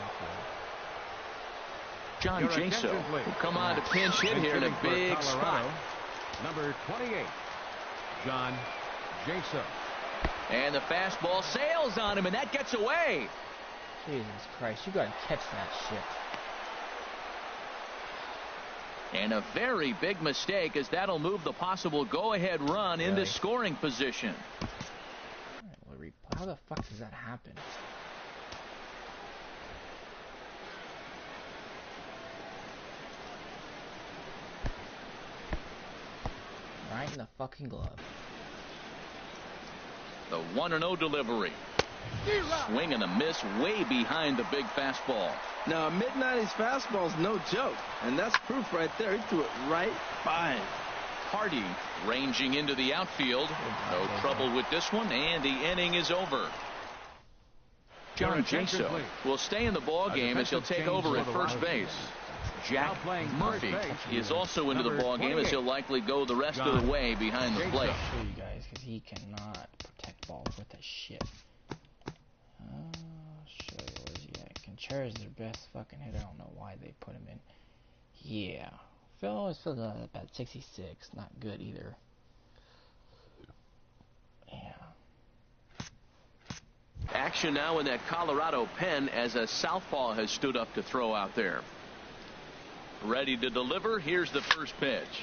C: John Jaso will come on to pinch hit here in a big spot.
F: Number 28, John Jaso.
C: And the fastball sails on him, and that gets away.
A: Jesus Christ, you gotta catch that shit.
C: And a very big mistake, as that'll move the possible go-ahead run into scoring position.
A: All right, how the fuck does that happen? Right in the fucking glove.
C: The 1-0 delivery. Swing and a miss way behind the big fastball.
D: Now, a mid-90s fastball's no joke, and that's proof right there. He threw it right by him.
C: Hardy ranging into the outfield. No trouble with this one, and the inning is over. John Jaso will stay in the ball game as he'll take over at first base. Jack Murphy is also into the ball game as he'll likely go the rest of the way behind the plate.
A: I'll show you guys because he cannot protect balls with that shit. I'll show you where's he at. Contreras is their best fucking hitter. I don't know why they put him in. Yeah, Phil always feels about 66. Not good either. Yeah.
C: Action now in that Colorado pen as a southpaw has stood up to throw out there. Ready to deliver. Here's the first pitch.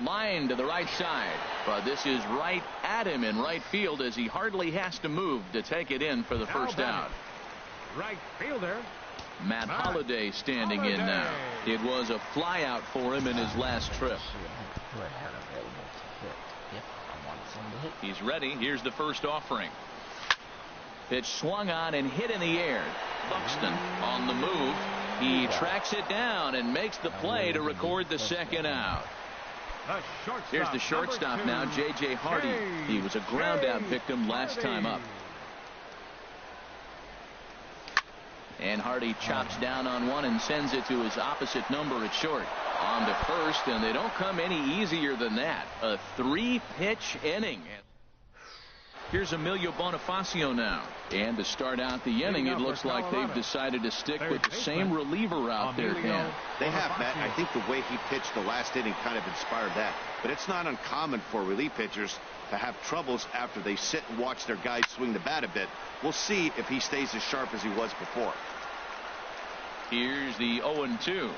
C: Line to the right side, but this is right at him in right field as he hardly has to move to take it in for the first out.
F: Right fielder
C: Matt Holliday standing in now. It was a fly out for him in his last trip. He's ready. Here's the first offering. Pitch swung on and hit in the air. Buxton on the move. He tracks it down and makes the play to record the second out. Here's the shortstop now, J.J. Hardy. He was a ground-out victim last time up. And Hardy chops down on one and sends it to his opposite number at short. On to first, and they don't come any easier than that. A 3-pitch inning. Here's Emilio Bonifacio now. And to start out the inning, it looks like they've decided to stick with the same reliever out there, Dan.
E: They have, Matt. I think the way he pitched the last inning kind of inspired that. But it's not uncommon for relief pitchers to have troubles after they sit and watch their guys swing the bat a bit. We'll see if he stays as sharp as he was before.
C: Here's the 0-2.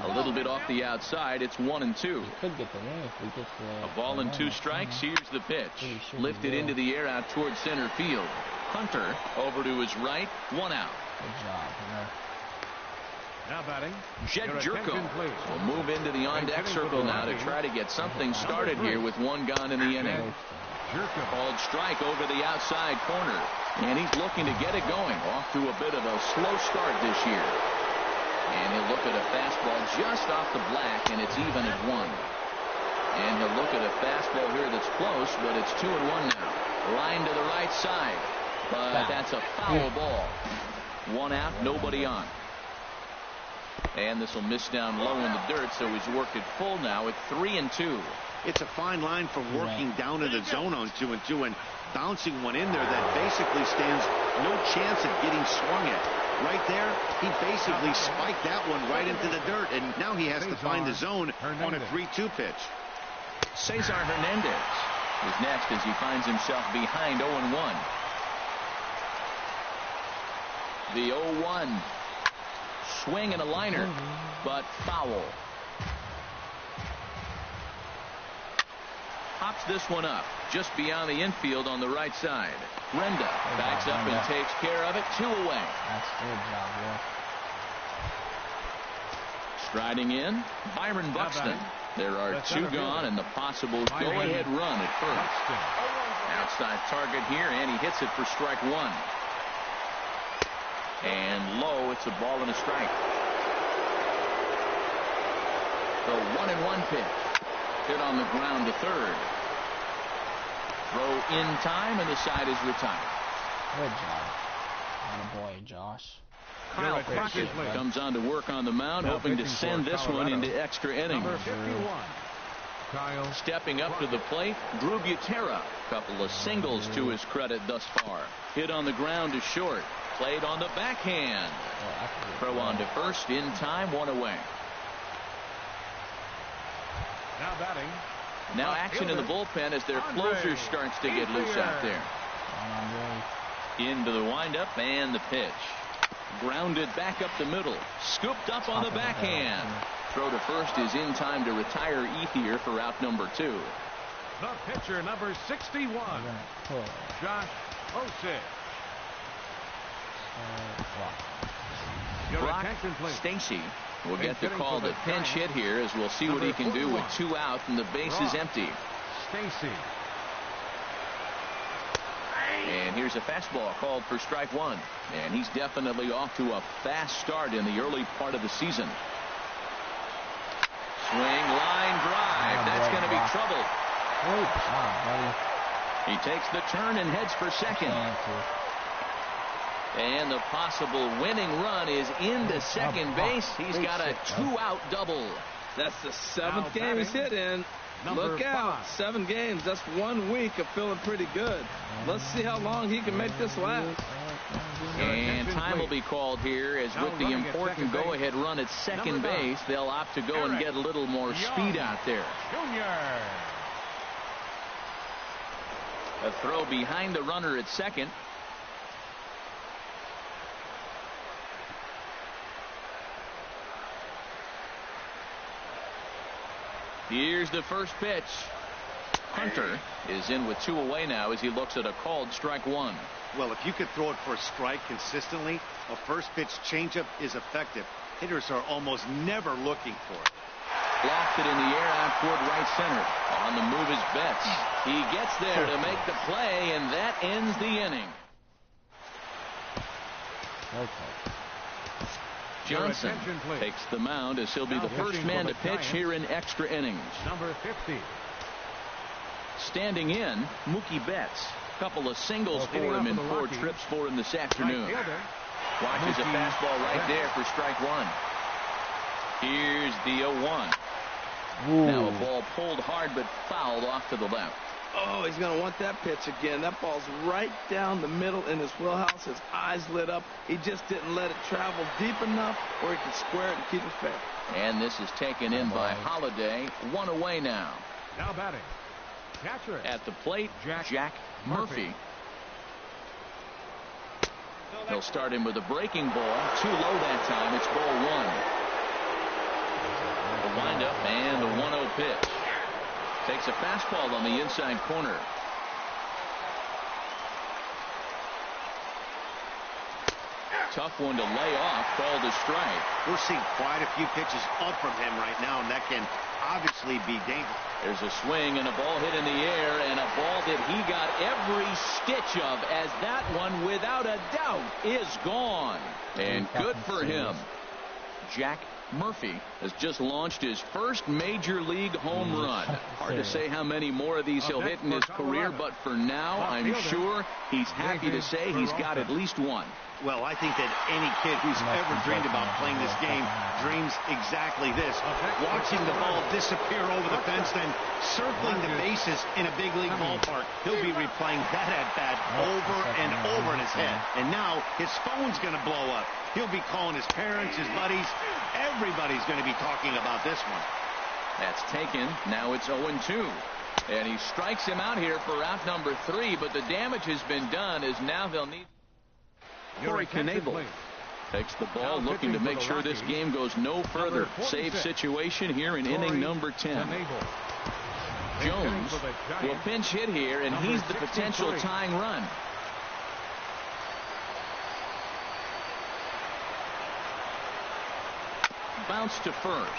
C: A little bit off the outside. It's 1-2.
A: Could get the win if we get the.
C: A ball and 2 strikes. Here's the pitch. Lifted into the air out towards center field. Hunter over to his right. 1 out.
A: Good job.
F: Now batting.
C: Jed
F: Your
C: Jerko
F: attention, please.
C: will move into the on-deck circle now to try to get something started here with 1 gone in the inning.
F: Jerko.
C: Called strike over the outside corner. And he's looking to get it going. Off to a bit of a slow start this year. And he'll look at a fastball just off the black, and it's even at 1. And he'll look at a fastball here that's close, but it's 2-1 now. Line to the right side. But that's a foul ball. 1 out, nobody on. And this will miss down low in the dirt, so he's worked it full now at 3-2.
E: It's a fine line for working down in the zone on 2-2 and bouncing one in there that basically stands no chance of getting swung at. Right there, he basically spiked that one right into the dirt, and now he has to find the zone on a 3-2 pitch.
C: Cesar Hernandez is next as he finds himself behind 0-1. The 0-1. Swing and a liner, but foul. Pops this one up just beyond the infield on the right side. Renda backs up and takes care of it. 2 away.
A: That's good job, Will.
C: Striding in, Byron Buxton. There are 2 gone and the possible go-ahead run at first. Outside target here, and he hits it for strike 1. And low, it's a ball and a strike. The 1-1 pitch. Hit on the ground to third. Throw in time, and the side is retired.
A: Good job. Attaboy, Josh.
C: Kyle Crockett comes on to work on the mound, hoping to send this one into extra innings.
F: Number 51. Kyle.
C: Stepping up to the plate, Drew Butera. Couple of singles to his credit thus far. Hit on the ground to short. Played on the backhand. Throw on to first in time, 1 away.
F: Now batting.
C: Now action in the bullpen as their closer starts to get loose out there. Into the windup and the pitch. Grounded back up the middle. Scooped up on the backhand. Throw to first is in time to retire Ethier for out number 2.
F: The pitcher, number 61. Josh Osich.
C: Brock Stacy will get the call to pinch hit here, as we'll see what he can do with 2 out and the base is empty.
F: Stacy.
C: And here's a fastball called for strike 1. And he's definitely off to a fast start in the early part of the season. Swing, line drive. That's going to be trouble. He takes the turn and heads for second. And the possible winning run is into second base. He's got a 2-out double.
D: That's the 7th game he's hit in. Look out. 7 games. That's 1 week of feeling pretty good. Let's see how long he can make this last.
C: And time will be called here, as with the important go-ahead run at second base, they'll opt to go and get a little more speed out there. A throw behind the runner at second. Here's the first pitch. Hunter is in with 2 away now as he looks at a called strike 1.
E: Well, if you could throw it for a strike consistently, a first pitch changeup is effective. Hitters are almost never looking for it.
C: Lofted in the air out toward right center. On the move is Betts. He gets there to make the play, and that ends the inning. Johnson takes the mound as he'll be the first man to pitch here in extra innings.
F: Number 50.
C: Standing in, Mookie Betts. Couple of singles for him in 4 trips for him this afternoon. Watches a fastball right there for strike 1. Here's the 0-1. Now a ball pulled hard but fouled off to the left.
D: Oh, he's going to want that pitch again. That ball's right down the middle in his wheelhouse. His eyes lit up. He just didn't let it travel deep enough where he could square it and keep it fair.
C: And this is taken in by Holiday. 1 away now.
F: Now batting. Catcher
C: at the plate, Jack Murphy. He'll start him with a breaking ball. Too low that time. It's ball 1. The windup and the 1-0 pitch. Takes a fastball on the inside corner. Tough one to lay off. Called a strike.
E: We're seeing quite a few pitches up from him right now, and that can obviously be dangerous.
C: There's a swing and a ball hit in the air, and a ball that he got every stitch of, as that one, without a doubt, is gone. And good for him. Jack Murphy has just launched his first major league home run. Hard to say how many more of these he'll hit in his career, but for now, I'm sure he's happy to say he's got at least one.
E: Well, I think that any kid who's ever dreamed about playing this game dreams exactly this. Watching the ball disappear over the fence, then circling the bases in a big league ballpark. He'll be replaying that at-bat over and over in his head. And now his phone's going to blow up. He'll be calling his parents, his buddies. Everybody's going to be talking about this one.
C: That's taken. Now it's 0-2. And he strikes him out here for out number 3, but the damage has been done, as now they'll need... Corey Knebel takes the ball, looking to make sure this game goes no further. Save situation here in inning number 10. Jones will pinch hit here, and he's the potential tying run. Bounce to first.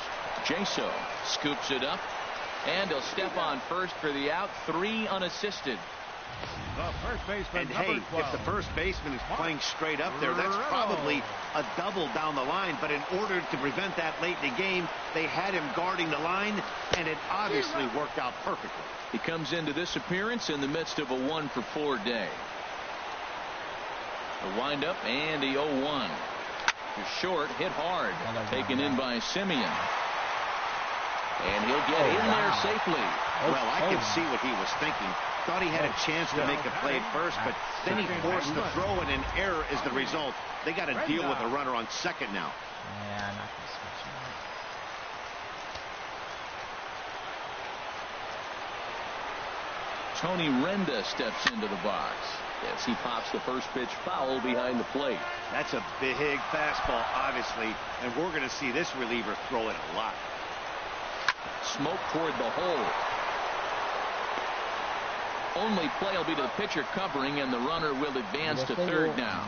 C: Jaso scoops it up, and he'll step on first for the out. 3 unassisted.
F: The first baseman,
E: and hey, if the first baseman is playing straight up there, that's probably a double down the line. But in order to prevent that late in the game, they had him guarding the line, and it obviously worked out perfectly.
C: He comes into this appearance in the midst of a 1-for-4 day. The windup and the 0-1. Short, hit hard, taken in by Simeon. And he'll get in there safely.
E: Well, I can see what he was thinking. Thought he had a chance to make a play at first, but then he forced the throw, and an error is the result. They got to deal with a runner on second now.
A: Yeah, I'm not going to switch it.
C: Tony Renda steps into the box as he pops the first pitch foul behind the plate.
E: That's a big fastball, obviously, and we're going to see this reliever throw it a lot.
C: Smoke toward the hole. Only play will be to the pitcher covering, and the runner will advance to third now.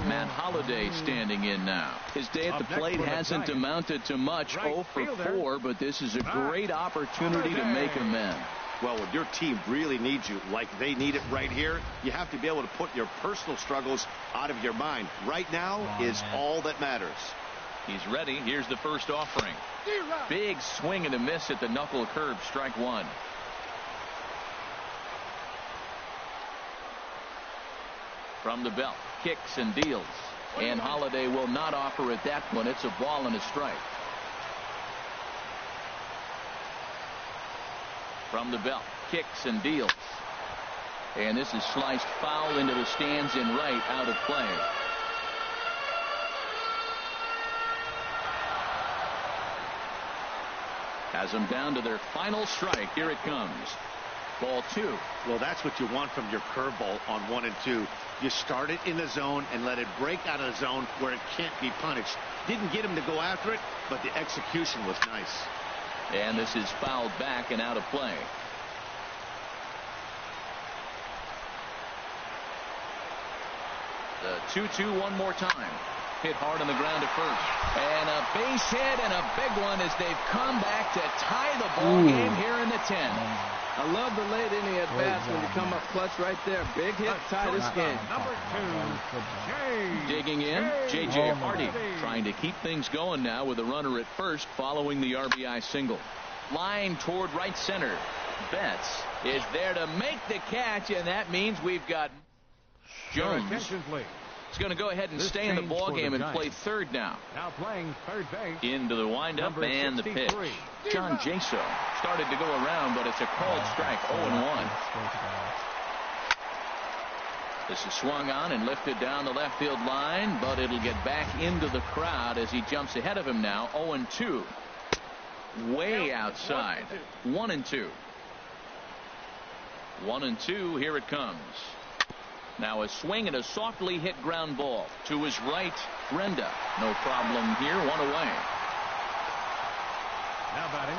C: Matt Holliday standing in now. His day at the plate hasn't amounted to much. 0-for-4, but this is a great opportunity to make amends.
E: Well, when your team really needs you, like they need it right here, you have to be able to put your personal struggles out of your mind. Right now is all that matters.
C: He's ready. Here's the first offering. Big swing and a miss at the knuckle curve. Strike 1. From the belt, kicks and deals, and Holliday will not offer at that one. It's a ball and a strike. From the belt, kicks and deals, and this is sliced foul into the stands in right, out of play. Has them down to their final strike. Here it comes. Ball 2.
E: Well, that's what you want from your curveball on 1 and 2. You start it in the zone and let it break out of the zone where it can't be punished. Didn't get him to go after it, but the execution was nice.
C: And this is fouled back and out of play. The 2-2 one more time. Hit hard on the ground to first. And a base hit and a big one as they've come back to tie the ball game here in the 10th.
D: I love the late inning at bats when you come up clutch right there. Big hit, tie this game.
F: Number 2,
C: digging in, J.J. Hardy trying to keep things going now with a runner at first following the RBI single. Line toward right center. Betts is there to make the catch, and that means we've got Jones. He's going to go ahead and stay in the ball game and play third now.
F: Now playing third base.
C: Into the windup and the pitch. John Jaso started to go around, but it's a called strike. 0-1. This is swung on and lifted down the left field line, but it'll get back into the crowd as he jumps ahead of him now. 0-2. Way outside. 1-2. 1-2. Here it comes. Now a swing and a softly hit ground ball to his right. Brenda, no problem here. 1 away.
F: Now batting,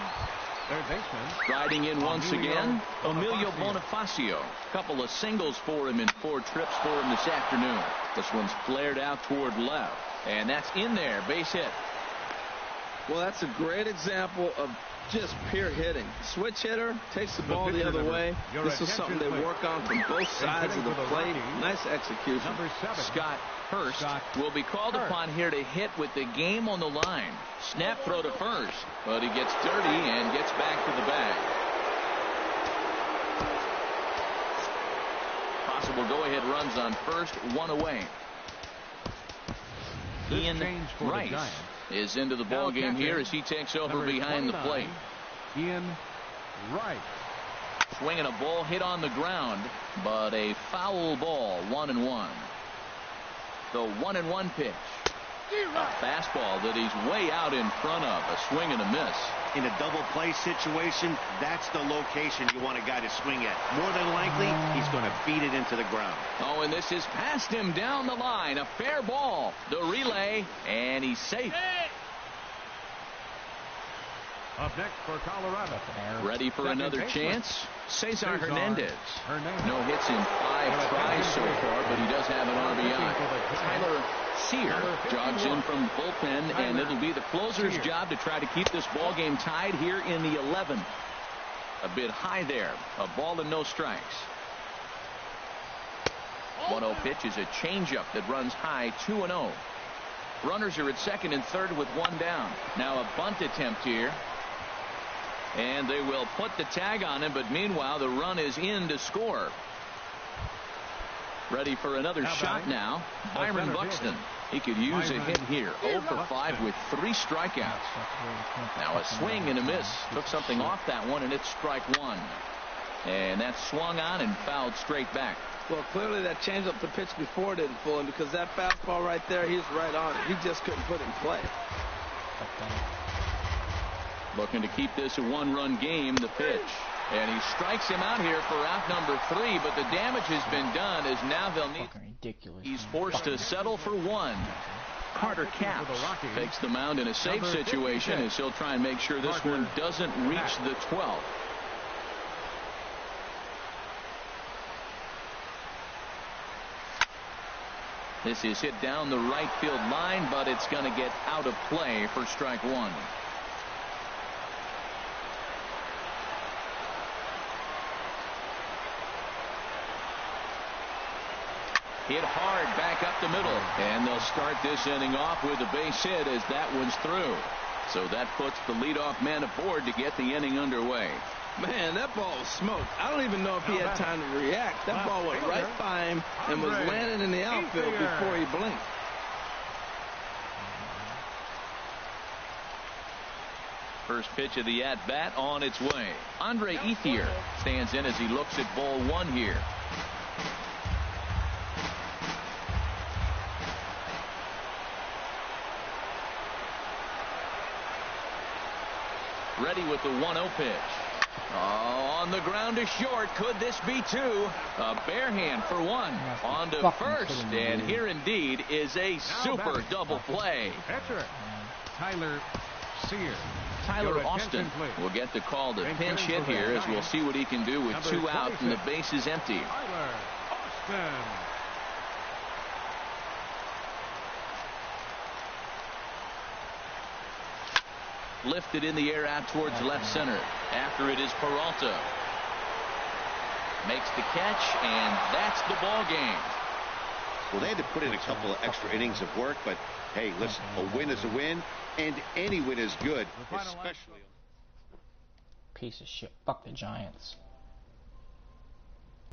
F: third baseman.
C: Riding in once again, Emilio Bonifacio. Couple of singles for him in 4 trips for him this afternoon. This one's flared out toward left, and that's in there. Base hit.
D: Well, that's a great example of just pure hitting. Switch hitter takes the ball the other way. This is something they work on from both sides of the plate. Nice execution.
C: Scott Hurst will be called upon here to hit with the game on the line. Snap throw to first, but he gets dirty and gets back to the bag. Possible go-ahead runs on first, 1 away. Ian Rice is into the ball game here as he takes over behind the plate.
F: Ian Rice.
C: Swinging a ball hit on the ground, but a foul ball. 1-1. The 1-1 pitch. A fastball that he's way out in front of. A swing and a miss.
E: In a double play situation, that's the location you want a guy to swing at. More than likely, he's going to beat it into the ground.
C: Oh, and this is past him down the line. A fair ball. The relay, and he's safe.
F: Up next for Colorado.
C: Ready for another chance? Cesar Hernandez. No hits in 5 tries so far, but he does have an RBI. Tyler Sear jogs in from the bullpen, and it'll be the closer's job to try to keep this ball game tied here in the 11th. A bit high there. A ball and no strikes. 1-0 pitch is a changeup that runs high. 2-0. Runners are at second and third with 1 down. Now a bunt attempt here. And they will put the tag on him, but meanwhile the run is in to score. Ready for another shot now. Byron Buxton. He could use a hit here. 0 for 5 with 3 strikeouts. Now a swing and a miss. Took something off that one, and it's strike 1. And that swung on and fouled straight back.
D: Well, clearly that changeup the pitch before didn't fool him, because that fastball right there, he's right on it. He just couldn't put it in play.
C: Looking to keep this a 1-run game. The pitch. And he strikes him out here for out number 3, but the damage has been done as now they'll need.
A: Ridiculous.
C: He's forced to settle for 1. Carter Capps takes the mound in a safe situation as he'll try and make sure this one doesn't reach the 12th. This is hit down the right field line, but it's going to get out of play for strike 1. Hit hard back up the middle, and they'll start this inning off with a base hit as that one's through. So that puts the leadoff man aboard to get the inning underway.
D: Man, that ball was smoked. I don't even know if he had time to react. That ball went right by him and was landing in the outfield before he blinked.
C: First pitch of the at-bat on its way. Andre Ethier stands in as he looks at ball 1 here. Ready with the 1-0 pitch. Oh, on the ground to short. Could this be 2? A bare hand for 1. On to first, and here indeed is a super double play.
F: Pitcher, Tyler Sear.
C: Tyler Austin will get the call to pinch hit here as we'll see what he can do with 2 out and the base is empty.
F: Tyler Austin.
C: Lifted in the air out towards left center. After it is Peralta. Makes the catch, and that's the ball game.
E: Well, they had to put in a couple of extra innings of work, but hey, listen, a win is a win, and any win is good, especially.
A: Piece of shit. Fuck the Giants.